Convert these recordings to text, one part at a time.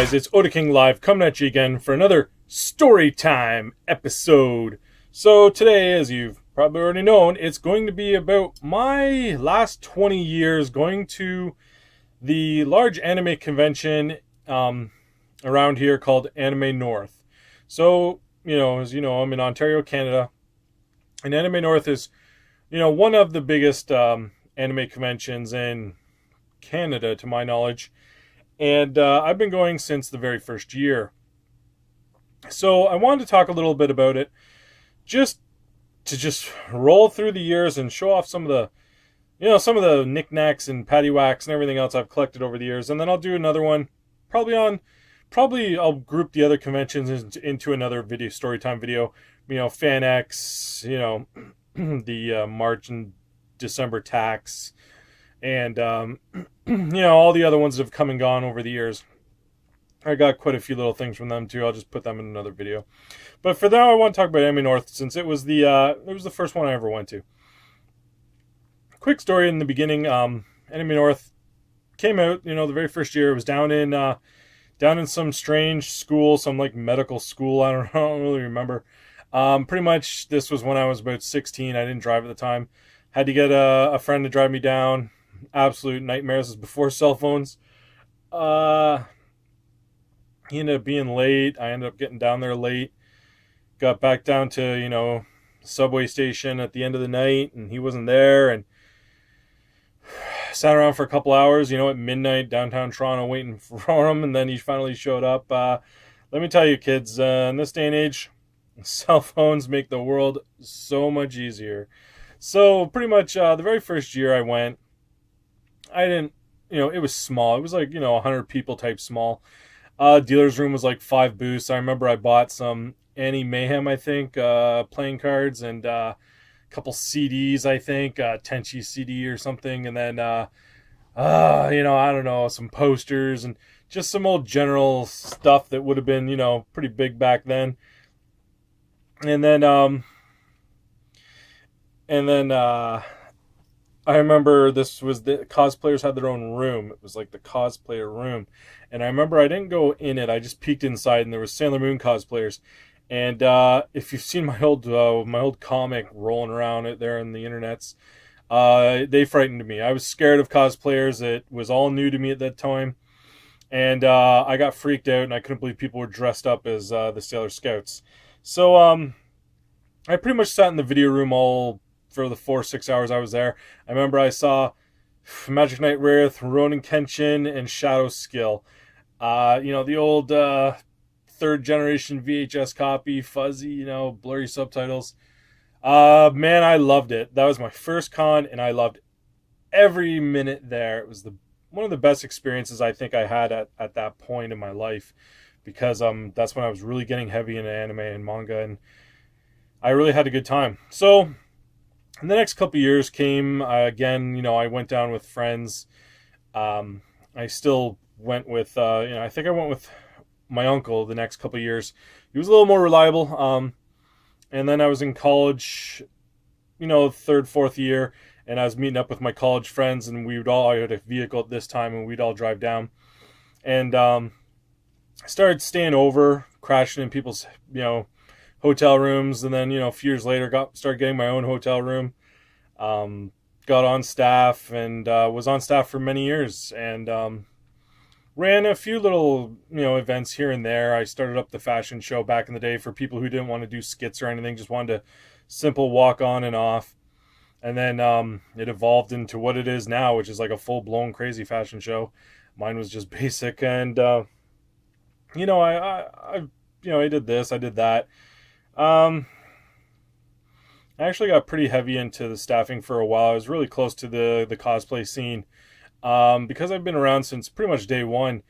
guys, it's Oda King Live coming at you again for another story time episode. So today, as you've probably already known, it's going to be about my last 20 years going to the large anime convention around here called Anime North. So, as you know, I'm in Ontario, Canada, and Anime North is, one of the biggest anime conventions in Canada, to my knowledge. And I've been going since the very first year. So I wanted to talk a little bit about it, just to roll through the years and show off some of the knickknacks and paddywhacks and everything else I've collected over the years. And then I'll do another one, probably I'll group the other conventions into another video, storytime video. FanX, the March and December tax, and all the other ones that have come and gone over the years. I got quite a few little things from them too. I'll just put them in another video. But for now, I want to talk about Anime North since it was the first one I ever went to. Quick story in the beginning. Anime North came out, the very first year. It was down in some strange school, some like medical school. I don't really remember. Pretty much this was when I was about 16. I didn't drive at the time. Had to get a friend to drive me down. Absolute nightmares. This was before cell phones. He ended up being late. I ended up getting down there late. Got back down to, subway station at the end of the night, and he wasn't there, and sat around for a couple hours, at midnight, downtown Toronto, waiting for him, and then he finally showed up. Let me tell you, kids, in this day and age, cell phones make the world so much easier. So, pretty much, the very first year I went, I didn't, it was small. It was like, 100 people type small. Dealer's room was like 5 booths. I remember I bought some Annie Mayhem, I think, playing cards, and a couple CDs, I think, Tenchi CD or something, and then, I don't know, some posters and just some old general stuff that would have been, pretty big back then. And then, I remember this was the cosplayers had their own room. It was like the cosplayer room. And I remember I didn't go in it. I just peeked inside, and there was Sailor Moon cosplayers. And if you've seen my old comic rolling around there in the internets, they frightened me. I was scared of cosplayers. It was all new to me at that time. And I got freaked out, and I couldn't believe people were dressed up as the Sailor Scouts. So I pretty much sat in the video room all for the 4-6 hours I was there. I remember I saw Magic Knight Wraith, Ronin Kenshin, and Shadow Skill. The old third generation VHS copy, fuzzy, blurry subtitles. Man, I loved it. That was my first con, and I loved every minute there. It was one of the best experiences I think I had at that point in my life, because that's when I was really getting heavy into anime and manga, and I really had a good time. So and the next couple years came, again, I went down with friends. I still went with, I think I went with my uncle the next couple years. He was a little more reliable. And then I was in college, third, fourth year, and I was meeting up with my college friends, and I had a vehicle at this time, and we'd all drive down. And I started staying over, crashing in people's, hotel rooms, and then a few years later started getting my own hotel room. Got on staff, and was on staff for many years, and ran a few little events here and there. I started up the fashion show back in the day for people who didn't want to do skits or anything, just wanted to simple walk on and off. And then it evolved into what it is now, which is like a full-blown crazy fashion show. Mine was just basic, and I did this, I did that. I actually got pretty heavy into the staffing for a while. I was really close to the cosplay scene. Because I've been around since pretty much day one.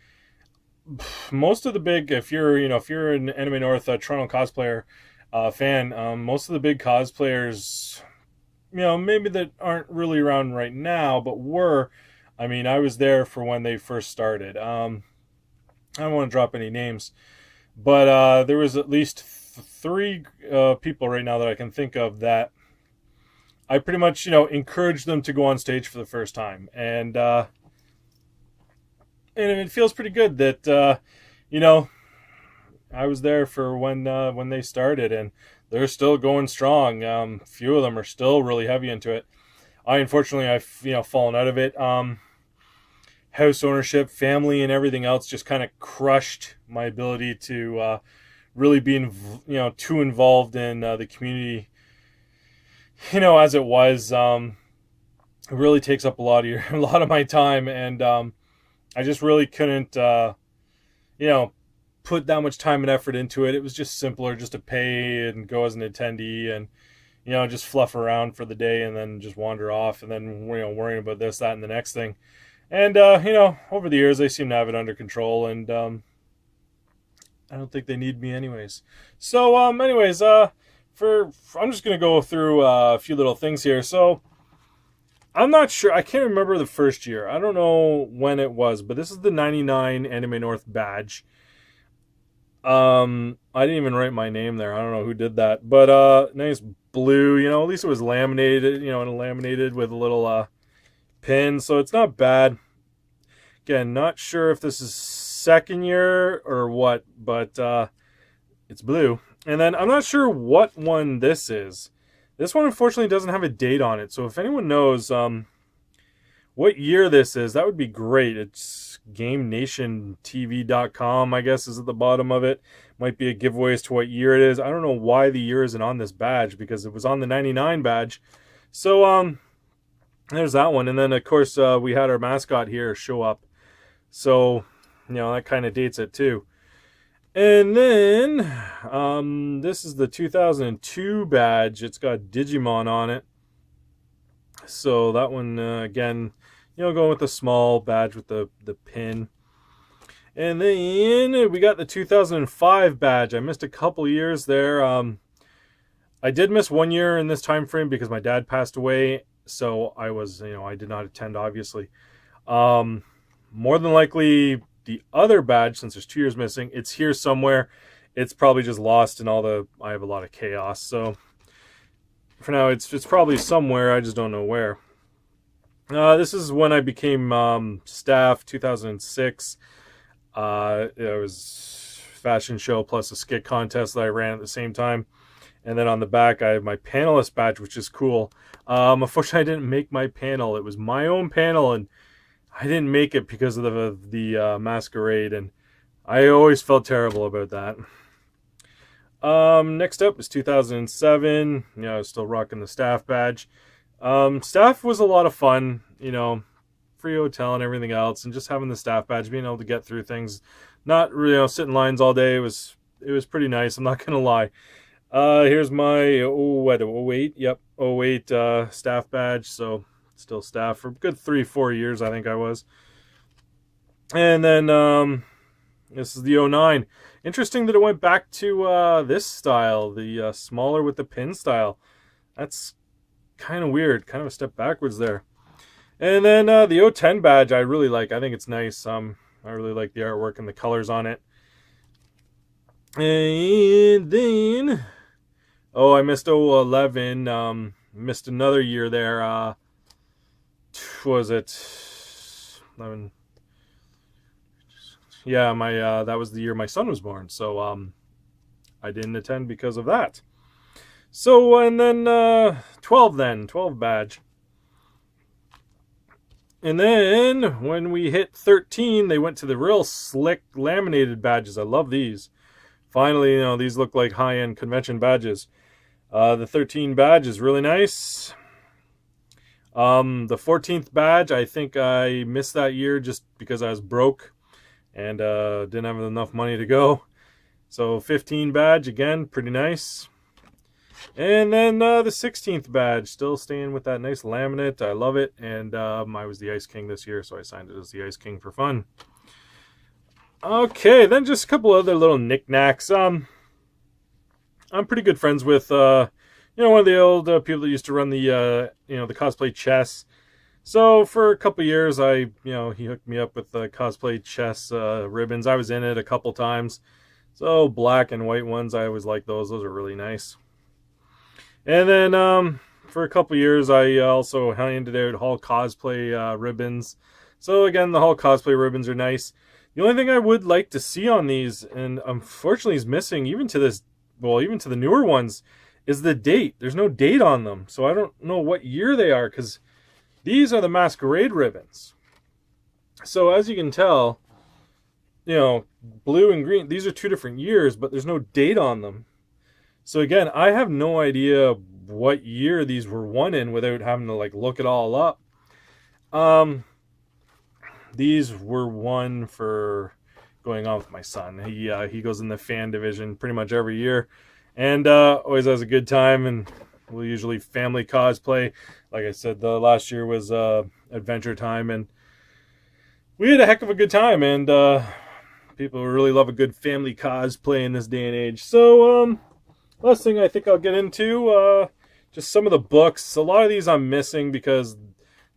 Most of the big, if you're an Anime North Toronto cosplayer fan, most of the big cosplayers, maybe that aren't really around right now, but were. I mean, I was there for when they first started. I don't want to drop any names, but there was at least 3 people right now that I can think of that I pretty much, encouraged them to go on stage for the first time. And it feels pretty good that, you know, I was there for when they started, and they're still going strong. Few of them are still really heavy into it. Unfortunately, I've fallen out of it. House ownership, family, and everything else just kind of crushed my ability to really be too involved in the community. As it was, it really takes up a lot of a lot of my time, and I just really couldn't put that much time and effort into it. It was just simpler just to pay and go as an attendee and just fluff around for the day and then just wander off and then worrying about this, that, and the next thing. And over the years they seem to have it under control, and I don't think they need me anyways. So I'm just gonna go through a few little things here. So I'm not sure. I can't remember the first year. I don't know when it was, but this is the 99 Anime North badge. I didn't even write my name there. I don't know who did that, but nice blue. At least it was laminated. And laminated with a little pin, so it's not bad. Again, not sure if this is second year or what, but it's blue. And then I'm not sure what one this is. This one unfortunately doesn't have a date on it, so if anyone knows what year this is, that would be great. It's GameNationTV.com, I guess, is at the bottom of it. Might be a giveaway as to what year it is. I don't know why the year isn't on this badge, because it was on the 99 badge. So there's that one. And then of course we had our mascot here show up, so that kind of dates it too. And then this is the 2002 badge. It's got Digimon on it, so that one again, going with the small badge with the pin. And then we got the 2005 badge. I missed a couple years there. I did miss 1 year in this time frame because my dad passed away, so I was I did not attend, obviously. More than likely the other badge, since there's 2 years missing, it's here somewhere. It's probably just lost in I have a lot of chaos, so for now it's probably somewhere. I just don't know where. This is when I became staff, 2006. It was fashion show plus a skit contest that I ran at the same time. And then on the back, I have my panelist badge, which is cool. Unfortunately, I didn't make my panel. It was my own panel, and I didn't make it because of the masquerade, and I always felt terrible about that. Next up is 2007. I was still rocking the staff badge. Staff was a lot of fun, free hotel and everything else, and just having the staff badge, being able to get through things, not sit in lines all day. It was pretty nice. I'm not gonna lie. Here's my 08, yep, 08 staff badge. So still staff for a good 3-4 years, I think I was. And then this is the 09. Interesting that it went back to this style, the smaller with the pin style. That's kind of weird, kind of a step backwards there. And then the 010 badge I really like. I think it's nice. I really like the artwork and the colors on it. And then I missed 011. Missed another year there. Was it 11? Yeah, my that was the year my son was born, so I didn't attend because of that. So, and then 12 badge. And then when we hit 13, they went to the real slick laminated badges. I love these. Finally, these look like high-end convention badges. The 13 badge is really nice. The 14th badge, I think I missed that year just because I was broke and didn't have enough money to go. So 15 badge, again, pretty nice. And then the 16th badge, still staying with that nice laminate. I love it. And I was the Ice King this year, so I signed it as the Ice King for fun. Okay, then just a couple other little knickknacks. I'm pretty good friends with one of the old people that used to run the the cosplay chess. So for a couple years, he hooked me up with the cosplay chess ribbons. I was in it a couple times. So black and white ones, I always like those. Those are really nice. And then for a couple years, I also handed out Hall cosplay ribbons. So again, the Hall cosplay ribbons are nice. The only thing I would like to see on these, and unfortunately is missing even to this, well, even to the newer ones, is the date. There's no date on them, so I don't know what year they are, because these are the Masquerade ribbons. So as you can tell, blue and green, these are 2 different years, but there's no date on them. So again, I have no idea what year these were won in without having to look it all up. These were won for going on with my son. He goes in the fan division pretty much every year, and always has a good time. And we'll usually family cosplay. Like I said, the last year was Adventure Time, and we had a heck of a good time. And people really love a good family cosplay in this day and age. So last thing I think I'll get into, just some of the books. A lot of these I'm missing because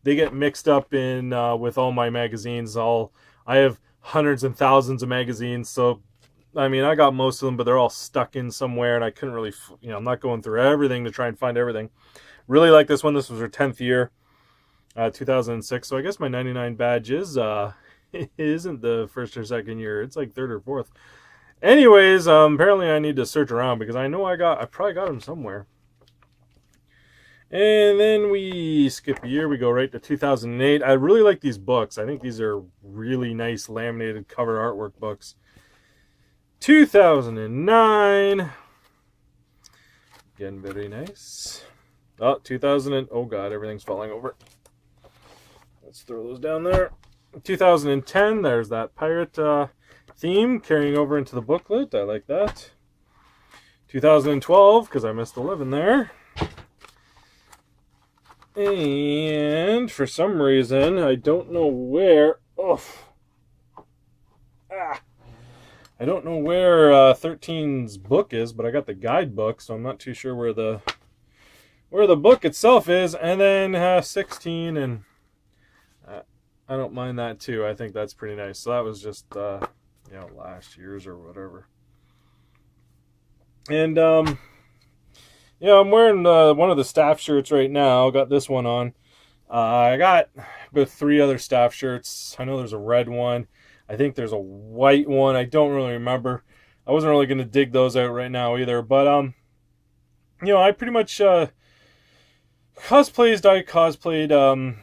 they get mixed up in with all my magazines. I have hundreds and thousands of magazines, so I mean, I got most of them, but they're all stuck in somewhere, and I couldn't really, I'm not going through everything to try and find everything. Really like this one. This was her 10th year, 2006. So I guess my 99 badge is it isn't the first or second year. It's like third or fourth. Anyways, apparently I need to search around because I know I probably got them somewhere. And then we skip a year. We go right to 2008. I really like these books. I think these are really nice laminated cover artwork books. 2009. Again, very nice. Oh, 2000. Oh, God, everything's falling over. Let's throw those down there. 2010. There's that pirate theme carrying over into the booklet. I like that. 2012, because I missed 11 there. And for some reason, I don't know where. I don't know where 13's book is, but I got the guidebook, so I'm not too sure where the book itself is. And then 16, and I don't mind that too. I think that's pretty nice. So that was just last year's or whatever. And I'm wearing one of the staff shirts right now. Got this one on. I got about 3 other staff shirts. I know there's a red one. I think there's a white one. I don't really remember. I wasn't really going to dig those out right now either. But, I pretty much cosplayed. I cosplayed.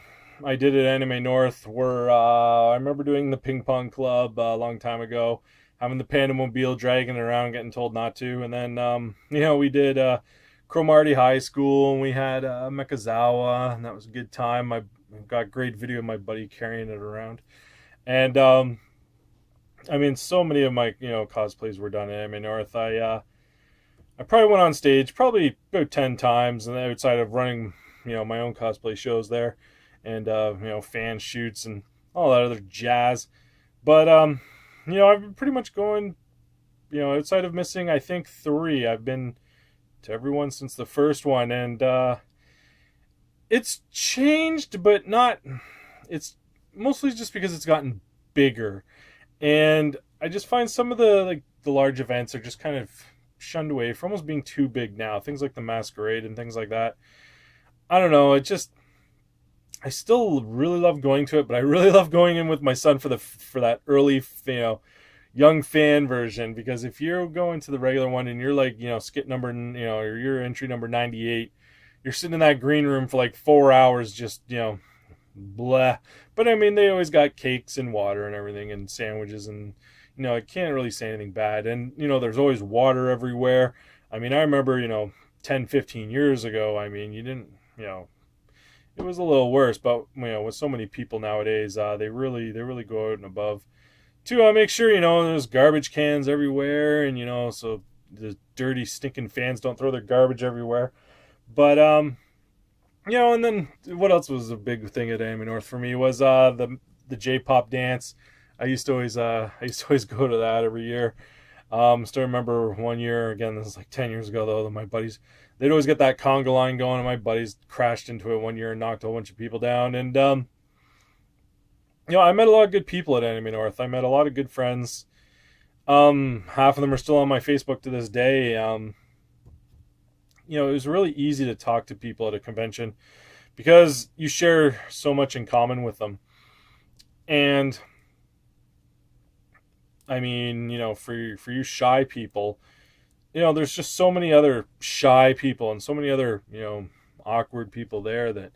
I did at Anime North where I remember doing the ping pong club a long time ago. Having the Pandamobile, dragging it around, getting told not to. And then, we did Cromartie High School, and we had Mekazawa, and that was a good time. I got great video of my buddy carrying it around. And, so many of my, cosplays were done at Anime North. I probably went on stage probably about 10 times, and outside of running, my own cosplay shows there, and, fan shoots and all that other jazz. But, I've been pretty much going, outside of missing, I think 3, I've been to everyone since the first one, and it's changed, but not. It's mostly just because it's gotten bigger, and I just find some of the large events are just kind of shunned away for almost being too big now. Things like the Masquerade and things like that. I don't know. I still really love going to it, but I really love going in with my son for that early, young fan version, because if you're going to the regular one and you're skit number, or your entry number 98, you're sitting in that green room for 4 hours just, blah. But I mean, they always got cakes and water and everything and sandwiches, and, I can't really say anything bad. And, there's always water everywhere. I mean, I remember, 10, 15 years ago, I mean, you didn't, it was a little worse, but, with so many people nowadays, they really go out and above to make sure, there's garbage cans everywhere, and, so the dirty, stinking fans don't throw their garbage everywhere. But, and then what else was a big thing at Anime North for me was the J-pop dance. I used to always go to that every year. Still remember one year, again, this is 10 years ago, though, that my buddies, they'd always get that conga line going, and my buddies crashed into it one year and knocked a whole bunch of people down. And, I met a lot of good people at Anime North. I met a lot of good friends. Half of them are still on my Facebook to this day. It was really easy to talk to people at a convention because you share so much in common with them. And I mean, for you shy people, there's just so many other shy people and so many other, awkward people there that,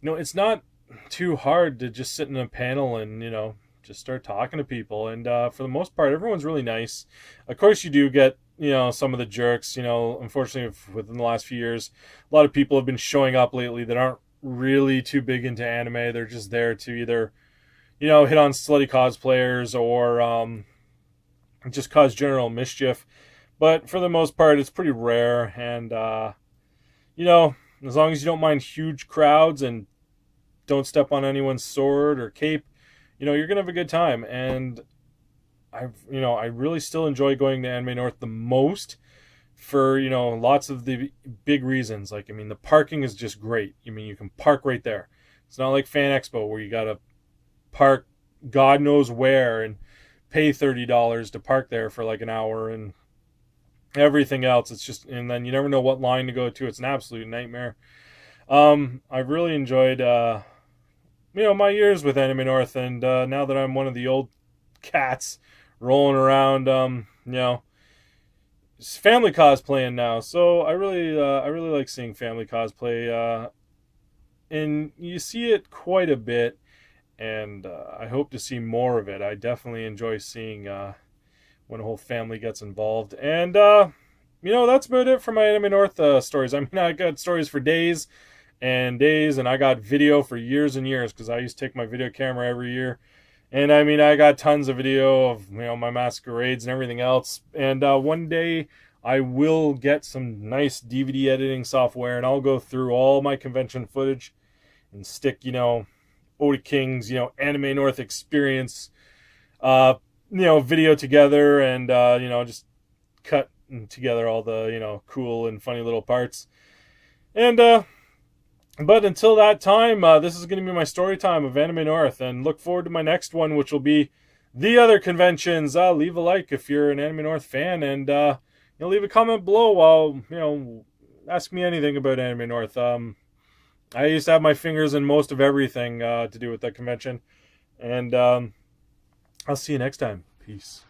it's not too hard to just sit in a panel and, just start talking to people. And for the most part, everyone's really nice. Of course, you do get, some of the jerks, unfortunately, within the last few years, a lot of people have been showing up lately that aren't really too big into anime. They're just there to either, hit on slutty cosplayers or just cause general mischief. But for the most part, it's pretty rare. And, as long as you don't mind huge crowds and don't step on anyone's sword or cape, you're going to have a good time. And I really still enjoy going to Anime North the most for, lots of the big reasons. Like, the parking is just great. You can park right there. It's not like Fan Expo where you got to park God knows where and pay $30 to park there for like an hour and everything else. It's just, and then you never know what line to go to. It's an absolute nightmare. I've really enjoyed, my years with Anime North, and now that I'm one of the old cats rolling around, family cosplaying now. So I really like seeing family cosplay, and you see it quite a bit. And I hope to see more of it. I definitely enjoy seeing when a whole family gets involved. And, that's about it for my Anime North stories. I got stories for days and days, and I got video for years and years because I used to take my video camera every year. And, I got tons of video of, my masquerades and everything else. And one day I will get some nice DVD editing software, and I'll go through all my convention footage and stick, Oda King's, Anime North experience, video together and, just cut together all the, cool and funny little parts. And, but until that time, this is going to be my story time of Anime North, and look forward to my next one, which will be the other conventions. Leave a like if you're an Anime North fan, and, leave a comment below while, ask me anything about Anime North. I used to have my fingers in most of everything to do with that convention. And I'll see you next time. Peace.